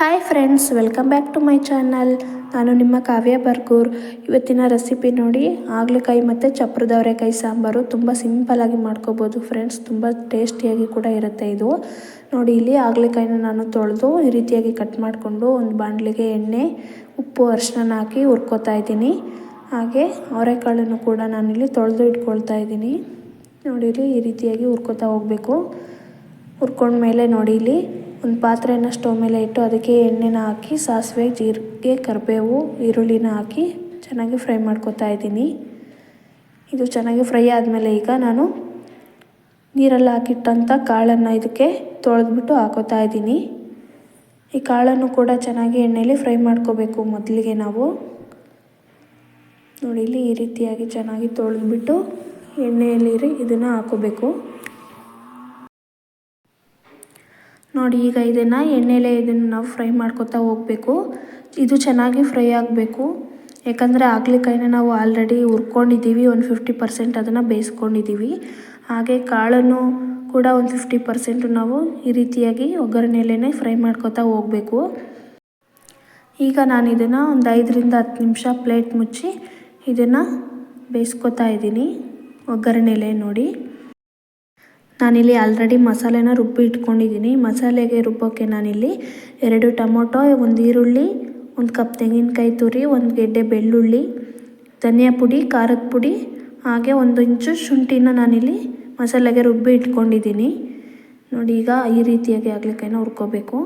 Hi friends, welcome back to my channel. ನಾನು ನಿಮ್ಮ ಕಾವ್ಯ ಬರ್ಗೂರ್. ಇವತ್ತಿನ ರೆಸಿಪಿ ನೋಡಿ, ಹಾಗಲಕಾಯಿ ಮತ್ತು ಚಪ್ರದ ಅವರೆಕಾಯಿ ಸಾಂಬಾರು ತುಂಬ ಸಿಂಪಲ್ಲಾಗಿ ಮಾಡ್ಕೋಬೋದು ಫ್ರೆಂಡ್ಸ್. ತುಂಬ ಟೇಸ್ಟಿಯಾಗಿ ಕೂಡ ಇರುತ್ತೆ ಇದು. ನೋಡಿ, ಇಲ್ಲಿ ಹಾಗಲಕಾಯಿನ ನಾನು ತೊಳೆದು ಈ ರೀತಿಯಾಗಿ ಕಟ್ ಮಾಡಿಕೊಂಡು ಒಂದು ಬಾಣಲಿಗೆ ಎಣ್ಣೆ, ಉಪ್ಪು, ಅರಿಶಿನ ಹಾಕಿ ಹುರ್ಕೋತಾ ಇದ್ದೀನಿ. ಹಾಗೆ ಅವರೆಕಾಳನ್ನು ಕೂಡ ನಾನಿಲ್ಲಿ ತೊಳೆದು ಇಟ್ಕೊಳ್ತಾ ಇದ್ದೀನಿ. ನೋಡಿ, ಇಲ್ಲಿ ಈ ರೀತಿಯಾಗಿ ಹುರ್ಕೋತಾ ಹೋಗಬೇಕು. ಹುರ್ಕೊಂಡ್ಮೇಲೆ ನೋಡಿ, ಇಲ್ಲಿ ಒಂದು ಪಾತ್ರೆನ ಸ್ಟವ್ ಮೇಲೆ ಇಟ್ಟು ಅದಕ್ಕೆ ಎಣ್ಣೆನ ಹಾಕಿ ಸಾಸಿವೆ, ಜೀರಿಗೆ, ಕರಿಬೇವು, ಈರುಳ್ಳಿನ ಹಾಕಿ ಚೆನ್ನಾಗಿ ಫ್ರೈ ಮಾಡ್ಕೊತಾ ಇದ್ದೀನಿ. ಇದು ಚೆನ್ನಾಗಿ ಫ್ರೈ ಆದಮೇಲೆ ಈಗ ನಾನು ನೀರಲ್ಲಿ ಹಾಕಿಟ್ಟಂಥ ಕಾಳನ್ನು ಇದಕ್ಕೆ ತೊಳೆದ್ಬಿಟ್ಟು ಹಾಕೋತಾ ಇದ್ದೀನಿ. ಈ ಕಾಳನ್ನು ಕೂಡ ಚೆನ್ನಾಗಿ ಎಣ್ಣೆಯಲ್ಲಿ ಫ್ರೈ ಮಾಡ್ಕೋಬೇಕು. ಮೊದಲಿಗೆ ನಾವು ನೋಡಿ, ಇಲ್ಲಿ ಈ ರೀತಿಯಾಗಿ ಚೆನ್ನಾಗಿ ತೊಳೆದ್ಬಿಟ್ಟು ಎಣ್ಣೆಯಲ್ಲಿ ಇದನ್ನು ಹಾಕೋಬೇಕು. ನೋಡಿ, ಈಗ ಇದನ್ನು ನಾವು ಫ್ರೈ ಮಾಡ್ಕೊತಾ ಹೋಗಬೇಕು. ಇದು ಚೆನ್ನಾಗಿ ಫ್ರೈ ಆಗಬೇಕು. ಯಾಕಂದರೆ ಹಾಗಲಕಾಯಿನ ನಾವು ಆಲ್ರೆಡಿ ಹುರ್ಕೊಂಡಿದ್ದೀವಿ, ಒಂದು 50% ಅದನ್ನು ಬೇಯಿಸ್ಕೊಂಡಿದ್ದೀವಿ. ಹಾಗೆ ಕಾಳನ್ನು ಕೂಡ ಒಂದು 50% ನಾವು ಈ ರೀತಿಯಾಗಿ ಒಗ್ಗರಣೆಯಲ್ಲೇ ಫ್ರೈ ಮಾಡ್ಕೊತಾ ಹೋಗಬೇಕು. ಈಗ ನಾನು ಇದನ್ನು ಒಂದು 5ರಿಂದ 10 ನಿಮಿಷ ಪ್ಲೇಟ್ ಮುಚ್ಚಿ ಇದನ್ನು ಬೇಯಿಸ್ಕೊತಾ ಇದ್ದೀನಿ ಒಗ್ಗರಣೆಯಲ್ಲೇ. ನೋಡಿ, ನಾನಿಲ್ಲಿ ಆಲ್ರೆಡಿ ಮಸಾಲೆನ ರುಬ್ಬಿ ಇಟ್ಕೊಂಡಿದ್ದೀನಿ. ಮಸಾಲೆಗೆ ರುಬ್ಬೋಕ್ಕೆ ನಾನಿಲ್ಲಿ 2 ಟೊಮೊಟೊ, 1 ಈರುಳ್ಳಿ, 1 ಕಪ್ ತೆಂಗಿನಕಾಯಿ ತುರಿ, 1 ಗೆಡ್ಡೆ ಬೆಳ್ಳುಳ್ಳಿ, ಧನಿಯಾ ಪುಡಿ, ಖಾರದ ಪುಡಿ, ಹಾಗೆ 1 ಇಂಚು ಶುಂಠಿನ ನಾನಿಲ್ಲಿ ಮಸಾಲೆಗೆ ರುಬ್ಬಿ ಇಟ್ಕೊಂಡಿದ್ದೀನಿ. ನೋಡಿ, ಈಗ ಈ ರೀತಿಯಾಗಿ ಹಾಗಲಕಾಯಿನ ಹುರ್ಕೋಬೇಕು.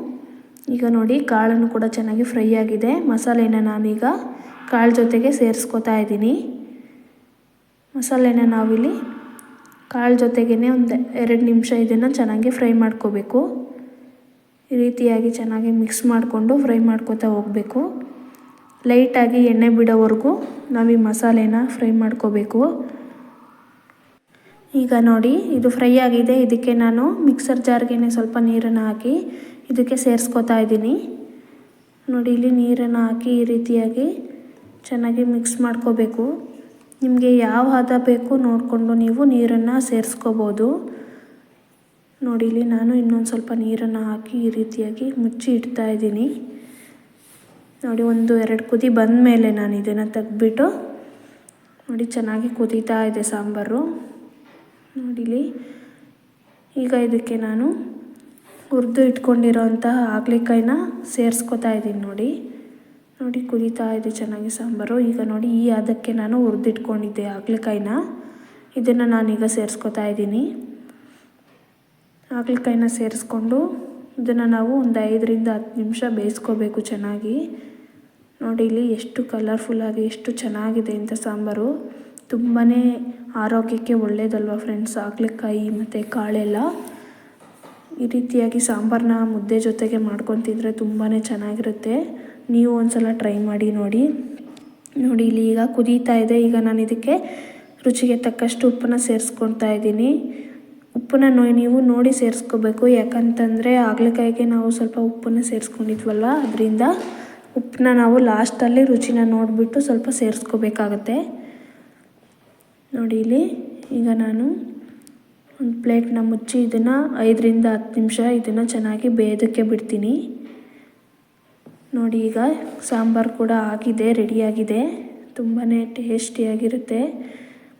ಈಗ ನೋಡಿ, ಕಾಳನ್ನು ಕೂಡ ಚೆನ್ನಾಗಿ ಫ್ರೈ ಆಗಿದೆ. ಮಸಾಲೆನ ನಾನೀಗ ಕಾಳು ಜೊತೆಗೆ ಸೇರಿಸ್ಕೊತಾ ಇದ್ದೀನಿ. ಮಸಾಲೆನ ನಾವಿಲ್ಲಿ ಕಾಳು ಜೊತೆಗೇ ಒಂದು 2 ನಿಮಿಷ ಇದನ್ನು ಚೆನ್ನಾಗಿ ಫ್ರೈ ಮಾಡ್ಕೋಬೇಕು. ಈ ರೀತಿಯಾಗಿ ಚೆನ್ನಾಗಿ ಮಿಕ್ಸ್ ಮಾಡಿಕೊಂಡು ಫ್ರೈ ಮಾಡ್ಕೋತಾ ಹೋಗಬೇಕು. ಲೈಟಾಗಿ ಎಣ್ಣೆ ಬಿಡೋವರೆಗೂ ನಾವು ಈ ಮಸಾಲೆನ ಫ್ರೈ ಮಾಡ್ಕೋಬೇಕು. ಈಗ ನೋಡಿ, ಇದು ಫ್ರೈ ಆಗಿದೆ. ಇದಕ್ಕೆ ನಾನು ಮಿಕ್ಸರ್ ಜಾರ್ಗೆ ಸ್ವಲ್ಪ ನೀರನ್ನು ಹಾಕಿ ಇದಕ್ಕೆ ಸೇರಿಸ್ಕೊತಾ ಇದ್ದೀನಿ. ನೋಡಿ, ಇಲ್ಲಿ ನೀರನ್ನು ಹಾಕಿ ಈ ರೀತಿಯಾಗಿ ಚೆನ್ನಾಗಿ ಮಿಕ್ಸ್ ಮಾಡ್ಕೋಬೇಕು. ನಿಮಗೆ ಯಾವ ಹದ ಬೇಕು ನೋಡಿಕೊಂಡು ನೀವು ನೀರನ್ನು ಸೇರಿಸ್ಕೋಬೋದು. ನೋಡಿ, ಇಲ್ಲಿ ನಾನು ಇನ್ನೊಂದು ಸ್ವಲ್ಪ ನೀರನ್ನು ಹಾಕಿ ಈ ರೀತಿಯಾಗಿ ಮುಚ್ಚಿ ಇಡ್ತಾ ಇದ್ದೀನಿ. ನೋಡಿ, 1-2 ಕುದಿ ಬಂದ ಮೇಲೆ ನಾನು ಇದನ್ನು ತೆಗೆದ್ಬಿಟ್ಟು ನೋಡಿ ಚೆನ್ನಾಗಿ ಕುದೀತಾ ಇದೆ ಸಾಂಬಾರು. ನೋಡಿಲಿ, ಈಗ ಇದಕ್ಕೆ ನಾನು ಹುರಿದು ಇಟ್ಕೊಂಡಿರೋಂತಹ ಹಾಗಲಕಾಯಿನ ಸೇರಿಸ್ಕೊತಾ ಇದ್ದೀನಿ. ನೋಡಿ, ಕುದೀತಾ ಇದೆ ಚೆನ್ನಾಗಿ ಸಾಂಬಾರು. ಈಗ ನೋಡಿ, ಈ ಹದಕ್ಕೆ ನಾನು ಹುರಿದಿಟ್ಕೊಂಡಿದ್ದೆ ಹಾಗಲಕಾಯಿನ ಇದನ್ನು ನಾನೀಗ ಸೇರಿಸ್ಕೊತಾ ಇದ್ದೀನಿ. ಹಾಗಲಕಾಯಿನ ಸೇರಿಸ್ಕೊಂಡು ಇದನ್ನು ನಾವು ಒಂದು 5ರಿಂದ 10 ನಿಮಿಷ ಬೇಯಿಸ್ಕೋಬೇಕು ಚೆನ್ನಾಗಿ. ನೋಡಿ, ಇಲ್ಲಿ ಎಷ್ಟು ಕಲರ್ಫುಲ್ಲಾಗಿ ಎಷ್ಟು ಚೆನ್ನಾಗಿದೆ ಅಂತ ಸಾಂಬಾರು. ತುಂಬಾ ಆರೋಗ್ಯಕ್ಕೆ ಒಳ್ಳೆಯದಲ್ವ ಫ್ರೆಂಡ್ಸ್ ಹಾಗಲಕಾಯಿ ಮತ್ತು ಕಾಳೆಲ್ಲ. ಈ ರೀತಿಯಾಗಿ ಸಾಂಬಾರನ್ನ ಮುದ್ದೆ ಜೊತೆಗೆ ಮಾಡ್ಕೊತಿದ್ರೆ ತುಂಬಾ ಚೆನ್ನಾಗಿರುತ್ತೆ. ನೀವು ಒಂದ್ಸಲ ಟ್ರೈ ಮಾಡಿ ನೋಡಿ. ಇಲ್ಲಿ ಈಗ ಕುದೀತಾ ಇದೆ. ಈಗ ನಾನು ಇದಕ್ಕೆ ರುಚಿಗೆ ತಕ್ಕಷ್ಟು ಉಪ್ಪನ್ನು ಸೇರಿಸ್ಕೊಳ್ತಾ ಇದ್ದೀನಿ. ಉಪ್ಪನ್ನ ನೀವು ನೋಡಿ ಸೇರಿಸ್ಕೋಬೇಕು. ಯಾಕಂತಂದರೆ ಹಾಗಲಕಾಯಿಗೆ ನಾವು ಸ್ವಲ್ಪ ಉಪ್ಪನ್ನು ಸೇರಿಸ್ಕೊಂಡಿದ್ವಲ್ವ, ಅದರಿಂದ ಉಪ್ಪನ್ನ ನಾವು ಲಾಸ್ಟಲ್ಲಿ ರುಚಿನ ನೋಡಿಬಿಟ್ಟು ಸ್ವಲ್ಪ ಸೇರಿಸ್ಕೋಬೇಕಾಗತ್ತೆ. ನೋಡಿ, ಇಲ್ಲಿ ಈಗ ನಾನು ಒಂದು ಪ್ಲೇಟ್ನ ಮುಚ್ಚಿ ಇದನ್ನು 5ರಿಂದ 10 ನಿಮಿಷ ಇದನ್ನು ಚೆನ್ನಾಗಿ ಬೇಯೋದಕ್ಕೆ ಬಿಡ್ತೀನಿ. ನೋಡಿ, ಈಗ ಸಾಂಬಾರು ಕೂಡ ಆಗಿದೆ, ರೆಡಿಯಾಗಿದೆ. ತುಂಬಾ ಟೇಸ್ಟಿಯಾಗಿರುತ್ತೆ.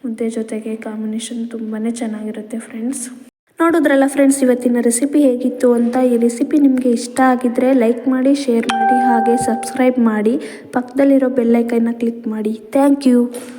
ಮುದ್ದೆ ಜೊತೆಗೆ ಕಾಂಬಿನೇಷನ್ ತುಂಬಾ ಚೆನ್ನಾಗಿರುತ್ತೆ ಫ್ರೆಂಡ್ಸ್. ನೋಡಿದ್ರಲ್ಲ ಫ್ರೆಂಡ್ಸ್, ಇವತ್ತಿನ ರೆಸಿಪಿ ಹೇಗಿತ್ತು ಅಂತ. ಈ ರೆಸಿಪಿ ನಿಮಗೆ ಇಷ್ಟ ಆಗಿದ್ದರೆ ಲೈಕ್ ಮಾಡಿ, ಶೇರ್ ಮಾಡಿ, ಹಾಗೆ ಸಬ್ಸ್ಕ್ರೈಬ್ ಮಾಡಿ, ಪಕ್ಕದಲ್ಲಿರೋ ಬೆಲ್ ಐಕನ್ನ ಕ್ಲಿಕ್ ಮಾಡಿ. Thank you.